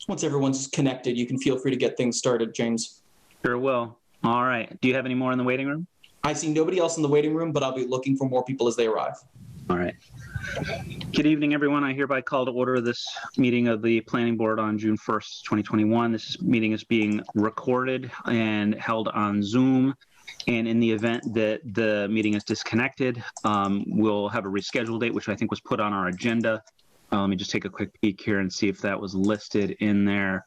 Once everyone's connected, you can feel free to get things started, James. Sure will. All right. Do you have any more in the waiting room? I see nobody else in the waiting room, but I'll be looking for more people as they arrive. All right. Good evening, everyone. I hereby call to order this meeting of the Planning Board on June 1st, 2021. This meeting is being recorded and held on Zoom. And in the event that the meeting is disconnected, we'll have a rescheduled date, which I think was put on our agenda. Let me just take a quick peek here and see if that was listed in there.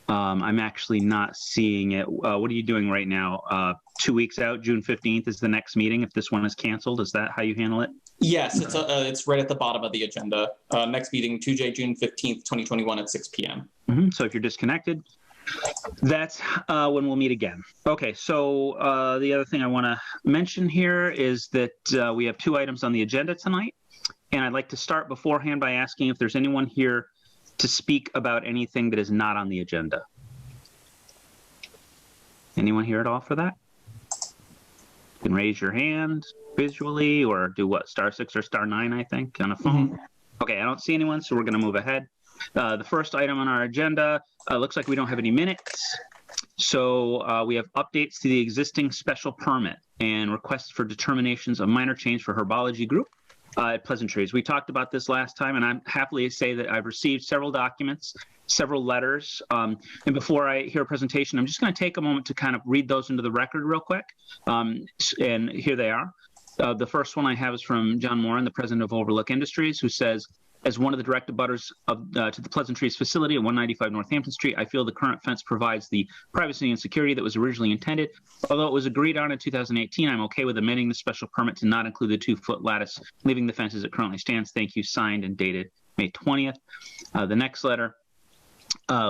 I'm actually not seeing it. What are you doing right now? 2 weeks out, June 15th is the next meeting. If this one is canceled, is that how you handle it? Yes, it's right at the bottom of the agenda. Next meeting, Tuesday, June 15th, 2021 at 6 p.m. So if you're disconnected, that's when we'll meet again. Okay, so the other thing I want to mention here is that we have 2 items on the agenda tonight. And I'd like to start beforehand by asking if there's anyone here to speak about anything that is not on the agenda. Anyone here at all for that? You can raise your hand visually or do what? *6 or *9, I think, on a phone. Okay, I don't see anyone, so we're going to move ahead. The first item on our agenda looks like we don't have any minutes. So we have updates to the existing special permit and requests for determinations of minor change for herbology group at Pleasant Trees. We talked about this last time, and I'm happy to say that I've received several documents, several letters. And before I hear a presentation, I'm just going to take a moment to kind of read those into the record real quick. And here they are. The first one I have is from John Moran, the president of Overlook Industries, who says, as one of the direct abutters to the Pleasant Trees facility at 195 Northampton Street, I feel the current fence provides the privacy and security that was originally intended. Although it was agreed on in 2018, I'm okay with amending the special permit to not include the 2-foot lattice, leaving the fence as it currently stands. Thank you, signed and dated May 20th. The next letter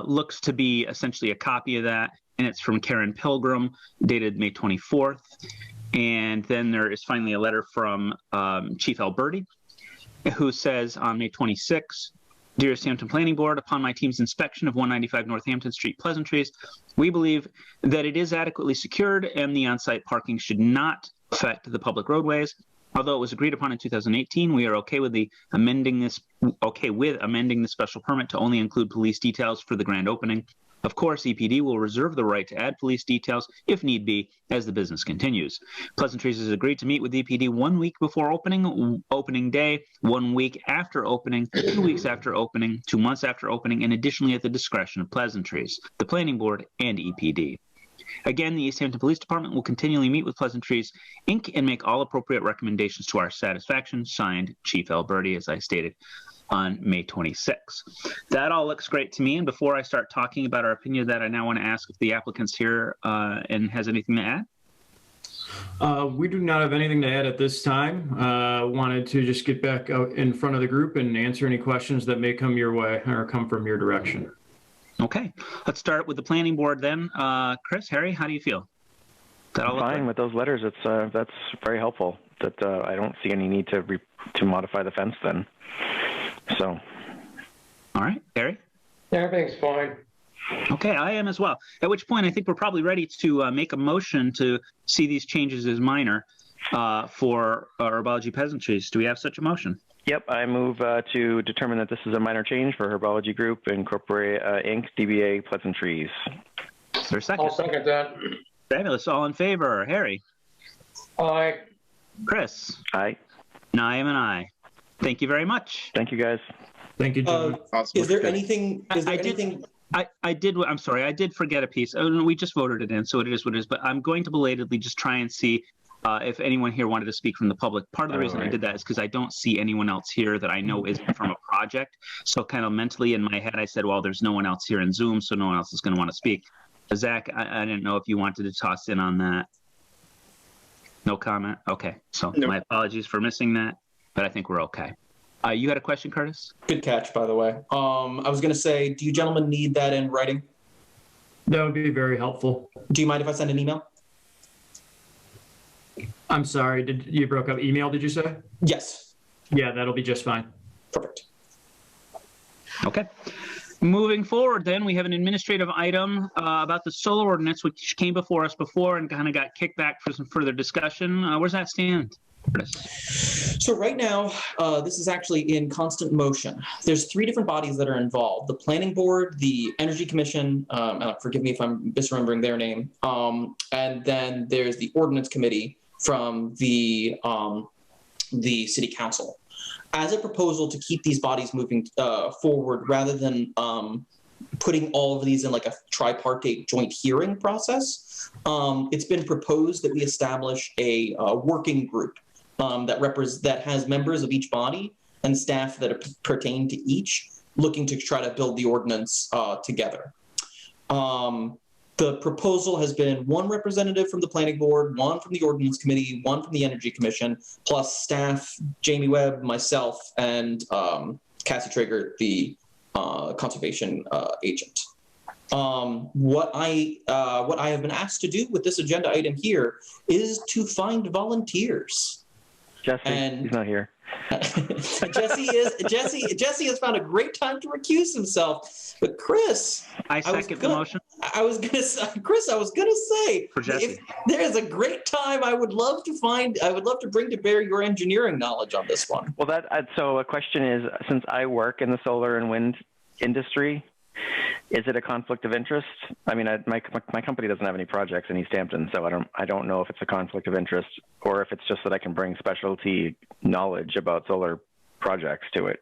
looks to be essentially a copy of that, and it's from Karen Pilgrim, dated May 24th. And then there is finally a letter from Chief Alberti, who says on May 26, Dear Easthampton Planning Board, upon my team's inspection of 195 Northampton Street, Pleasant Trees, we believe that it is adequately secured and the on-site parking should not affect the public roadways. Although it was agreed upon in 2018, we are okay with amending the special permit to only include police details for the grand opening. Of course, EPD will reserve the right to add police details if need be as the business continues. Pleasant Trees has agreed to meet with EPD 1 week before opening day, 1 week after opening, 2 weeks after opening, 2 months after opening, and additionally at the discretion of Pleasant Trees, the Planning Board, and EPD. Again, the Easthampton Police Department will continually meet with Pleasant Trees, Inc. and make all appropriate recommendations to our satisfaction. Signed, Chief Alberti, as I stated on May 26. That all looks great to me. And before I start talking about our opinion of that, I now want to ask if the applicant's here and has anything to add. We do not have anything to add at this time. Wanted to just get back out in front of the group and answer any questions that may come your way or come from your direction. Okay, let's start with the planning board then. Chris, Harry, how do you feel? Fine with those letters. That's very helpful. That I don't see any need to modify the fence then. So, all right, Harry? Everything's fine. Okay, I am as well. At which point I think we're probably ready to make a motion to see these changes as minor for Herbology Pleasant Trees. Do we have such a motion? Yep, I move to determine that this is a minor change for Herbology Group Incorporated, Inc., DBA Pleasant Trees. Is there a second? I'll second that. Fabulous. All in favor. Harry? Aye. Chris? Aye. And I am an aye. Thank you very much. Thank you, guys. Thank you, Jim. Is there anything? I did. I'm sorry. I did forget a piece. Oh, no, we just voted it in, so it is what it is. But I'm going to belatedly just try and see if anyone here wanted to speak from the public. Part of the reason I did that is because I don't see anyone else here that I know is from a project. So kind of mentally in my head, I said, well, there's no one else here in Zoom, so no one else is going to want to speak. Zach, I didn't know if you wanted to toss in on that. No comment? Okay. So my apologies for missing that, but I think we're okay. You had a question, Curtis? Good catch, by the way. I was going to say, do you gentlemen need that in writing? That would be very helpful. Do you mind if I send an email? I'm sorry, you broke up? Email, did you say? Yes. Yeah, that'll be just fine. Perfect. Okay. Moving forward, then, we have an administrative item about the solar ordinance, which came before us before and kind of got kicked back for some further discussion. Where's that stand? So right now, this is actually in constant motion. There's 3 different bodies that are involved: the Planning Board, the Energy Commission, forgive me if I'm misremembering their name, and then there's the Ordinance Committee from the City Council. As a proposal to keep these bodies moving forward, rather than putting all of these in like a tripartite joint hearing process, it's been proposed that we establish a working group that has members of each body and staff that pertain to each, looking to try to build the ordinance together. The proposal has been 1 representative from the Planning Board, 1 from the Ordinance Committee, 1 from the Energy Commission, plus staff, Jamie Webb, myself, and Cassie Traeger, the conservation agent. What I have been asked to do with this agenda item here is to find volunteers. Jesse, he's not here. Jesse has found a great time to recuse himself. But Chris, I second the motion. I was gonna say, For Jesse. if there is a great time, I would love to bring to bear your engineering knowledge on this one. Well, so a question is, since I work in the solar and wind industry, is it a conflict of interest? I mean, my company doesn't have any projects in Easthampton, so I don't know if it's a conflict of interest or if it's just that I can bring specialty knowledge about solar projects to it.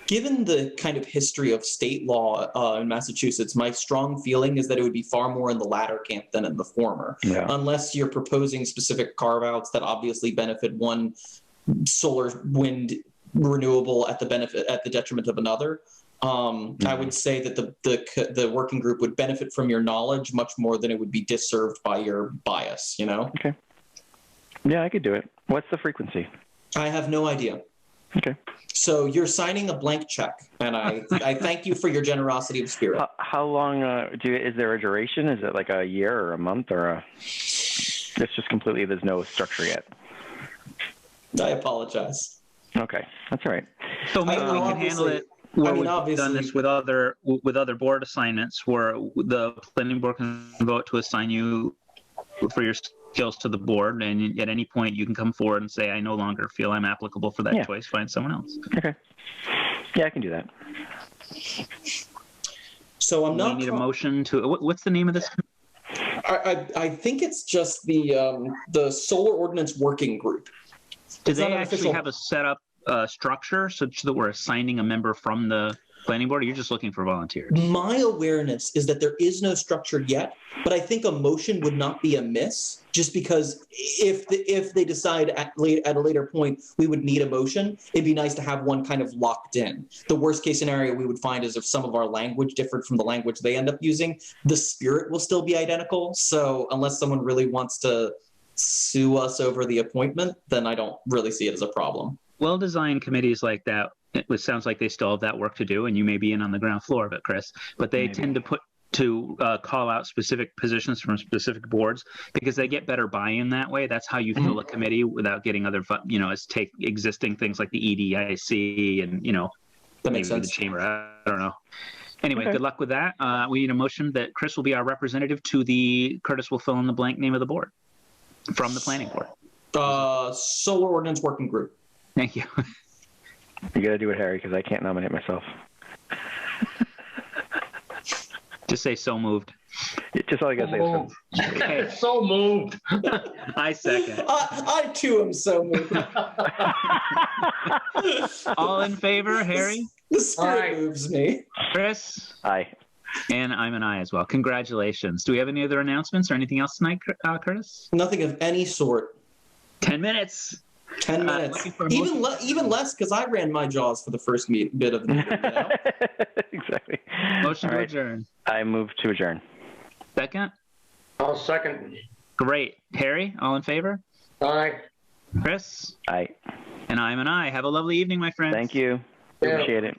Given the kind of history of state law in Massachusetts, my strong feeling is that it would be far more in the latter camp than in the former, unless you're proposing specific carve-outs that obviously benefit one solar wind renewable at the detriment of another. I would say that the working group would benefit from your knowledge much more than it would be disserved by your bias, you know? Okay. Yeah, I could do it. What's the frequency? I have no idea. Okay. So you're signing a blank check, and I thank you for your generosity of spirit. How long is there a duration? Is it like a year or a month or it's just completely, there's no structure yet? I apologize. Okay, that's all right. So maybe we can handle it. We've done this with other board assignments where the planning board can vote to assign you for your skills to the board, and at any point you can come forward and say, I no longer feel I'm applicable for that choice, find someone else. Okay. Yeah, I can do that. So I'm not. We need a motion to, what's the name of this? I think it's just the Solar Ordinance Working Group. Do they actually have a set up structure such that we're assigning a member from the planning board, or you're just looking for volunteers? My awareness is that there is no structure yet, but I think a motion would not be amiss, just because if they decide at a later point we would need a motion, it'd be nice to have one kind of locked in. The worst case scenario we would find is if some of our language differed from the language they end up using, the spirit will still be identical. So unless someone really wants to sue us over the appointment, then I don't really see it as a problem. Well-designed committees like that, it sounds like they still have that work to do, and you may be in on the ground floor of it, Chris, but they tend to call out specific positions from specific boards because they get better buy-in that way. That's how you fill a committee without getting other, take existing things like the EDIC and, that makes sense. The chamber. I don't know. Anyway, Good luck with that. We need a motion that Chris will be our representative to Curtis will fill in the blank name of the board from the planning board. Solar Ordinance Working Group. Thank you. You got to do it, Harry, because I can't nominate myself. Just say so moved. Just all I got to say is Okay. So moved. I second. I too am so moved. All in favor, Harry? The spirit moves me. Chris? Aye. And I'm an aye as well. Congratulations. Do we have any other announcements or anything else tonight, Curtis? Nothing of any sort. 10 minutes. 10 minutes. Even less, because I ran my jaws for the first bit of the meeting. Exactly. Motion to adjourn. I move to adjourn. Second? I'll second. Great. Harry, all in favor? Aye. Chris? Aye. And I'm an aye. Have a lovely evening, my friends. Thank you. Yeah. Appreciate it.